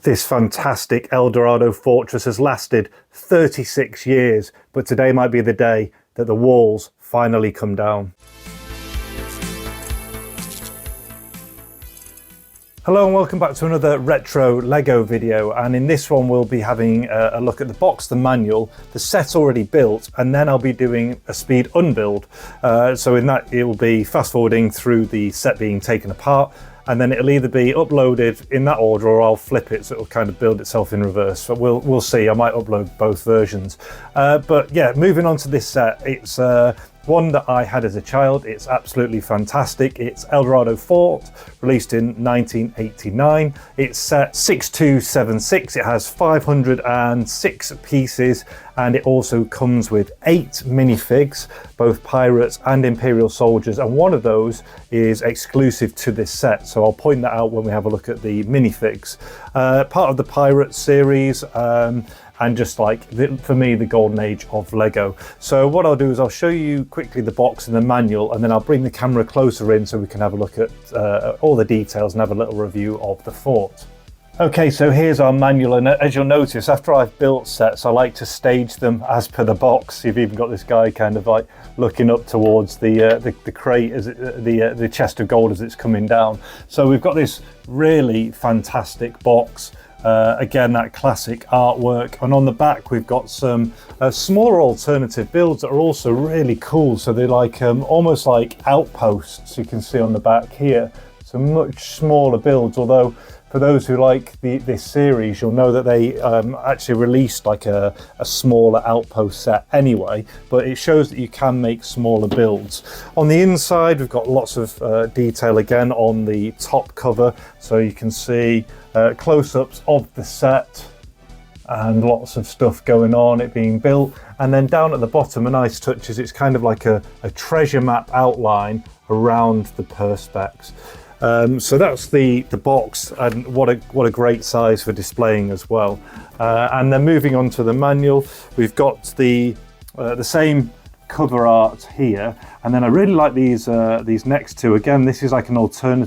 This fantastic Eldorado fortress has lasted 36 years, but today might be the day that the walls finally come down. Hello and welcome back to another retro Lego video, and in this one we'll be having a look at the box, the manual, the set already built, and then I'll be doing a speed unbuild. So in that it will be fast forwarding through the set being taken apart, and then it'll either be uploaded in that order or I'll flip it so it'll kind of build itself in reverse. But we'll see, I might upload both versions. But yeah, moving on to this set, it's one that I had as a child. It's absolutely fantastic. It's Eldorado Fort, released in 1989. It's set 6276. It has 506 pieces, and it also comes with 8 minifigs, both pirates and imperial soldiers, and one of those is exclusive to this set, so I'll point that out when we have a look at the minifigs. Part of the pirate series, and just like, for me, the golden age of Lego. So what I'll do is I'll show you quickly the box and the manual, and then I'll bring the camera closer in so we can have a look at all the details and have a little review of the fort. Okay, so here's our manual, and as you'll notice, after I've built sets, I like to stage them as per the box. You've even got this guy kind of like looking up towards the crate, as the chest of gold as it's coming down. So we've got this really fantastic box. Again, that classic artwork, and on the back we've got some smaller alternative builds that are also really cool. So they're like almost like outposts, you can see on the back here. So much smaller builds, although for those who like this series, you'll know that they actually released like a smaller outpost set anyway, but it shows that you can make smaller builds. On the inside, we've got lots of detail again on the top cover, so you can see close-ups of the set and lots of stuff going on, it being built. And then down at the bottom, a nice touch is it's kind of like a treasure map outline around the perspex. So that's the box, and what a great size for displaying as well. And then moving on to the manual, we've got the same cover art here, and then I really like these next two. Again, this is like an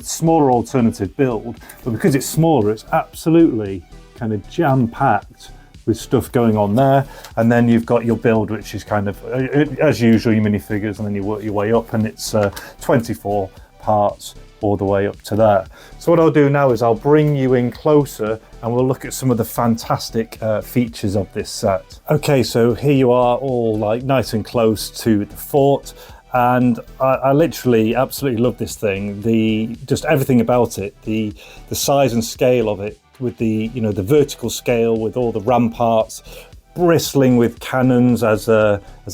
smaller alternative build, but because it's smaller, it's absolutely kind of jam-packed with stuff going on there. And then you've got your build, which is kind of, as usual, your minifigures, and then you work your way up, and it's 24 parts all the way up to there. So what I'll do now is I'll bring you in closer and we'll look at some of the fantastic features of this set. Okay, so here you are all like nice and close to the fort, and I literally absolutely love this thing. Just everything about it, the size and scale of it, with the vertical scale, with all the ramparts bristling with cannons as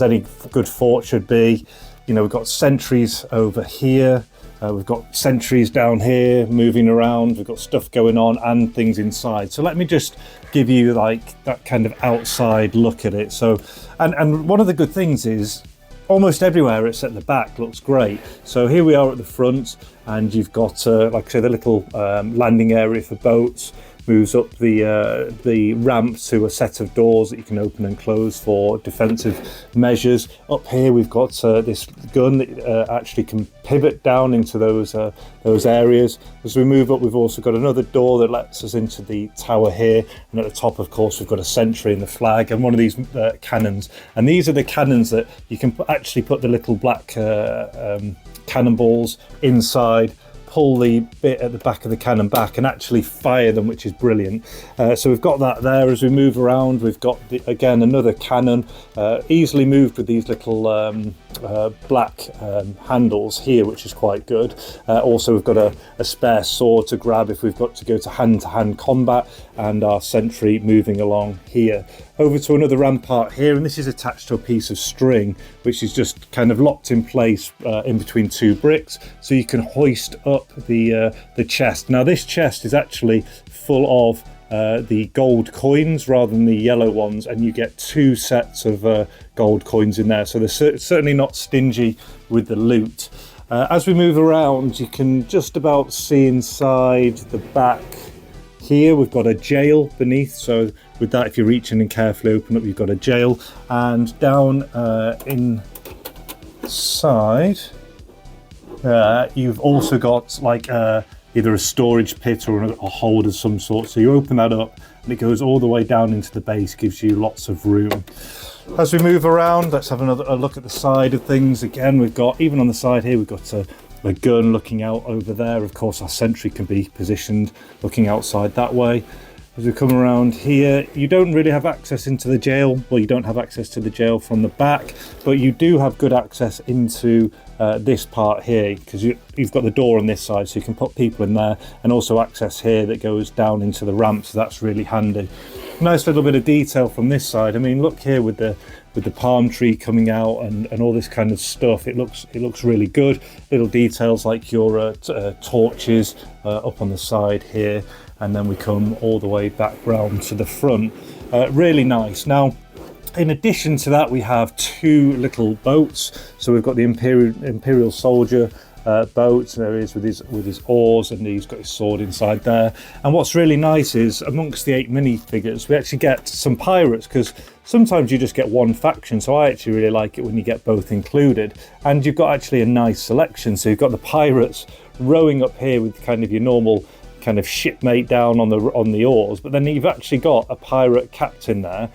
any good fort should be. We've got sentries over here. We've got sentries down here moving around, we've got stuff going on and things inside. So let me just give you like that kind of outside look at it. So, and one of the good things is almost everywhere it's at the back looks great. So here we are at the front, and you've got, like I say, the little landing area for boats. Moves up the ramp to a set of doors that you can open and close for defensive measures. Up here we've got this gun that actually can pivot down into those areas. As we move up, we've also got another door that lets us into the tower here, and at the top, of course, we've got a sentry and the flag and one of these cannons. And these are the cannons that you can actually put the little black cannonballs inside, pull the bit at the back of the cannon back and actually fire them, which is brilliant. So we've got that there. As we move around, we've got again another cannon, easily moved with these little black handles here, which is quite good. Also we've got a spare sword to grab if we've got to go to hand-to-hand combat, and our sentry moving along here. Over to another rampart here, and this is attached to a piece of string which is just kind of locked in place in between 2 bricks, so you can hoist up the chest. Now this chest is actually full of the gold coins rather than the yellow ones, and you get 2 sets of gold coins in there, so they're certainly not stingy with the loot. As we move around, you can just about see inside the back here. We've got a jail beneath, so with that, if you're reaching and carefully open up, you've got a jail. And down inside you've also got like either a storage pit or a hold of some sort. So you open that up and it goes all the way down into the base, gives you lots of room. As we move around, let's have a look at the side of things. Again, we've got, even on the side here, we've got a gun looking out over there. Of course, our sentry can be positioned looking outside that way. As we come around here, you don't really have access into the jail. Well, you don't have access to the jail from the back, but you do have good access into this part here, because you've got the door on this side, so you can put people in there, and also access here that goes down into the ramp, so that's really handy. Nice little bit of detail from this side. I mean, look here with the palm tree coming out and all this kind of stuff. It looks really good. Little details like your torches up on the side here, and then we come all the way back round to the front. Really nice. Now, in addition to that, we have two little boats. So we've got the Imperial Soldier boat. There he is with his oars, and he's got his sword inside there. And what's really nice is, amongst the 8 minifigures, we actually get some pirates, because sometimes you just get one faction. So I actually really like it when you get both included, and you've got actually a nice selection. So you've got the pirates rowing up here with kind of your normal kind of shipmate down on the oars, but then you've actually got a pirate captain there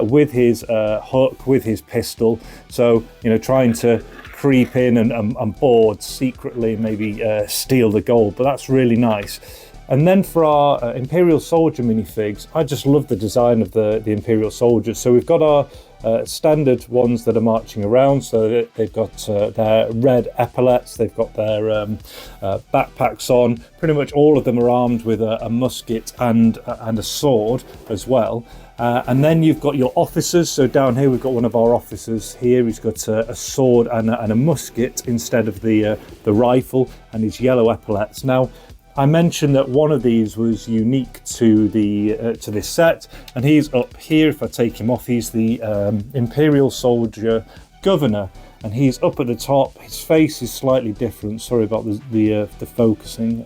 with his hook, with his pistol. So, you know, trying to creep in and board secretly, maybe steal the gold. But that's really nice. And then for our Imperial Soldier minifigs, I just love the design of the Imperial Soldiers. So we've got our standard ones that are marching around. So they've got their red epaulets, they've got their backpacks on. Pretty much all of them are armed with a musket and a sword as well. And then you've got your officers. So down here we've got one of our officers here. He's got a sword and a musket instead of the rifle, and his yellow epaulets. Now, I mentioned that one of these was unique to this set, and he's up here. If I take him off, he's the Imperial Soldier Governor, and he's up at the top. His face is slightly different. Sorry about the focusing,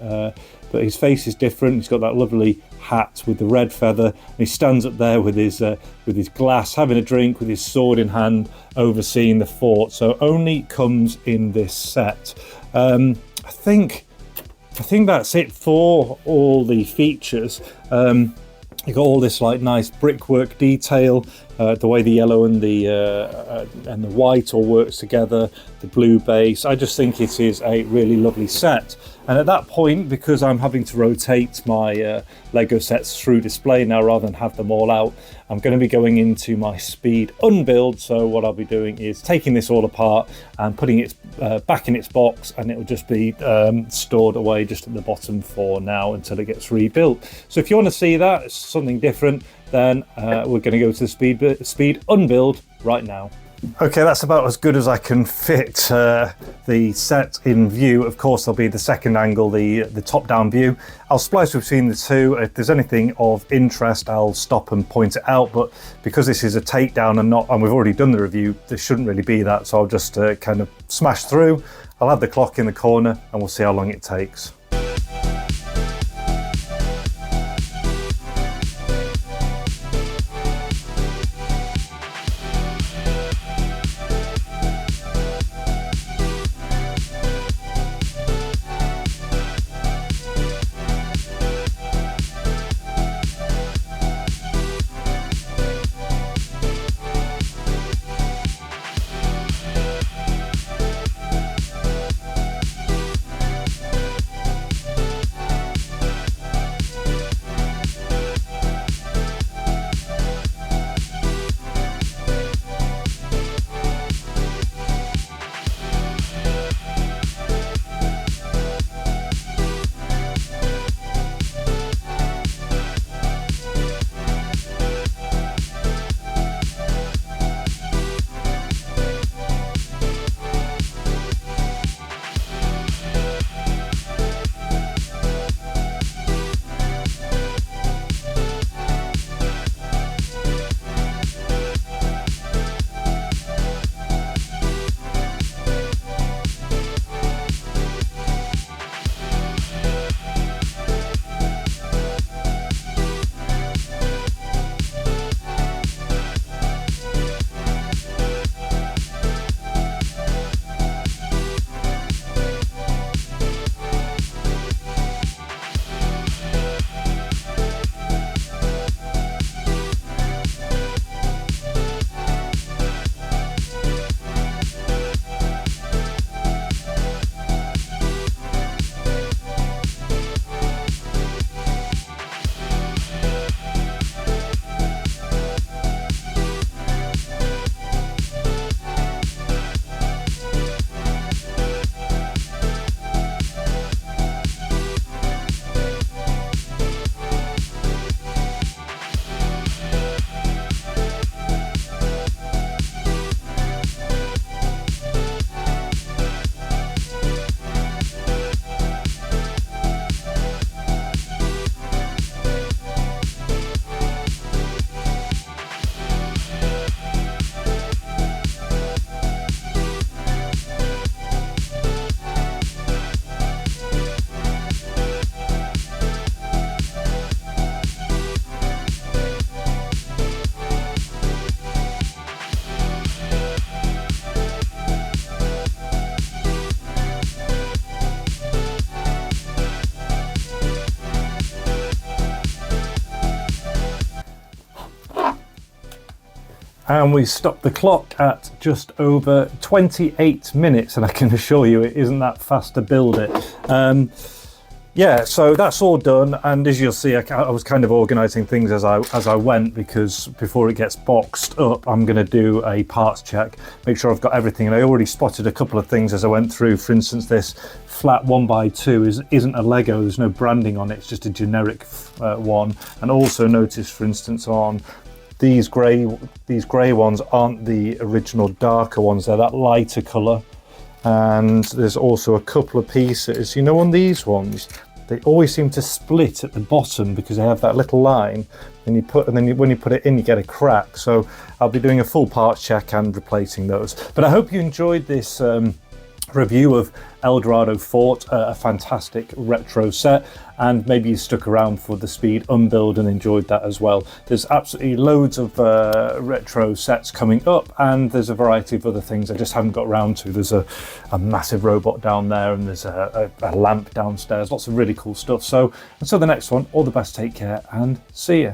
but his face is different. He's got that lovely hat with the red feather, and he stands up there with his glass, having a drink, with his sword in hand, overseeing the fort. So only comes in this set. I think that's it for all the features. You got all this like nice brickwork detail, the way the yellow and the white all works together, the blue base. I just think it is a really lovely set. And at that point, because I'm having to rotate my Lego sets through display now rather than have them all out, I'm going to be going into my speed unbuild. So what I'll be doing is taking this all apart and putting it back in its box, and it will just be stored away just at the bottom for now until it gets rebuilt. So if you want to see that, it's something different, then we're going to go to the speed unbuild right now. Okay, that's about as good as I can fit the set in view. Of course, there'll be the second angle, the top-down view. I'll splice between the two. If there's anything of interest, I'll stop and point it out. But because this is a takedown and we've already done the review, there shouldn't really be that. So I'll just kind of smash through. I'll add the clock in the corner, and we'll see how long it takes. And we stopped the clock at just over 28 minutes, and I can assure you it isn't that fast to build it. Yeah, so that's all done, and as you'll see, I was kind of organising things as I went, because before it gets boxed up, I'm going to do a parts check, make sure I've got everything. And I already spotted a couple of things as I went through. For instance, this flat 1x2 isn't a Lego. There's no branding on it. It's just a generic one. And also notice, for instance, on these grey ones aren't the original darker ones. They're that lighter colour. And there's also a couple of pieces, you know, on these ones they always seem to split at the bottom because they have that little line, and when you put it in you get a crack. So I'll be doing a full parts check and replacing those. But I hope you enjoyed this review of Eldorado Fort, a fantastic retro set, and maybe you stuck around for the Speed Unbuild and enjoyed that as well. There's absolutely loads of retro sets coming up, and there's a variety of other things I just haven't got around to. There's a massive robot down there, and there's a lamp downstairs, lots of really cool stuff. So until the next one, all the best, take care, and see ya.